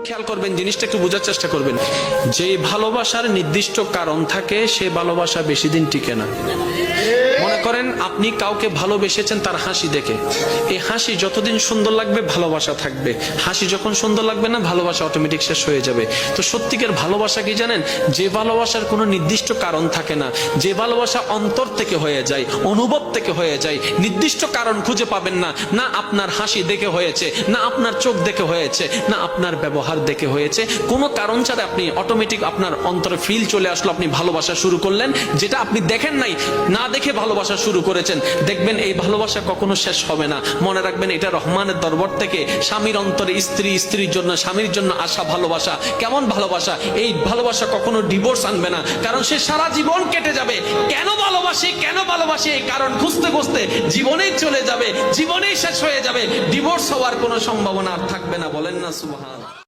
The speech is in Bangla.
খেয়াল করবেন, জিনিসটা একটু বোঝার চেষ্টা করবেন। যে ভালোবাসার নির্দিষ্ট কারণ থাকে সে ভালোবাসা বেশি দিন টিকে না। মনে করেন আপনি কাউকে ভালোবেসেছেন তার হাসি দেখে, এই হাসি যতদিন সুন্দর লাগবে ভালোবাসা থাকবে, হাসি যখন সুন্দর লাগবে না ভালোবাসা অটোমেটিক শেষ হয়ে যাবে। তো সত্যিকার ভালোবাসা কি জানেন? যে ভালোবাসার কোনো নির্দিষ্ট কারণ থাকে না, যে ভালোবাসা অন্তর থেকে হয়ে যায়, অনুভব থেকে হয়ে যায়, নির্দিষ্ট কারণ খুঁজে পাবেন না। না আপনার হাসি দেখে হয়েছে, না আপনার চোখ দেখে হয়েছে, না আপনার ব্যবহার দেখে হয়েছে, কোনো কারণ ছাড়া আপনি অটোমেটিক আপনার অন্তরে ফিল চলে আসলো, আপনি ভালোবাসা শুরু করলেন, যেটা আপনি দেখেন নাই, না দেখে ভালোবাসা শুরু করেছেন। দেখবেন এই ভালোবাসা কখনো শেষ হবে না। মনে রাখবেন এটা রহমানের দরবার থেকে স্বামীর অন্তরে স্ত্রী, স্ত্রীর জন্য স্বামীর জন্য আসা ভালোবাসা। কেমন ভালোবাসা? এই ভালোবাসা কখনো ডিভোর্স আনবে না, কারণ সে সারা জীবন কেটে যাবে কেন ভালোবাসি কেন ভালোবাসি এই কারণ খুঁজতে খুঁজতে জীবনেই চলে যাবে, জীবনেই শেষ হয়ে যাবে, ডিভোর্স হওয়ার কোনো সম্ভাবনা আর থাকবে না। বলেন না সুবহানাল্লাহ।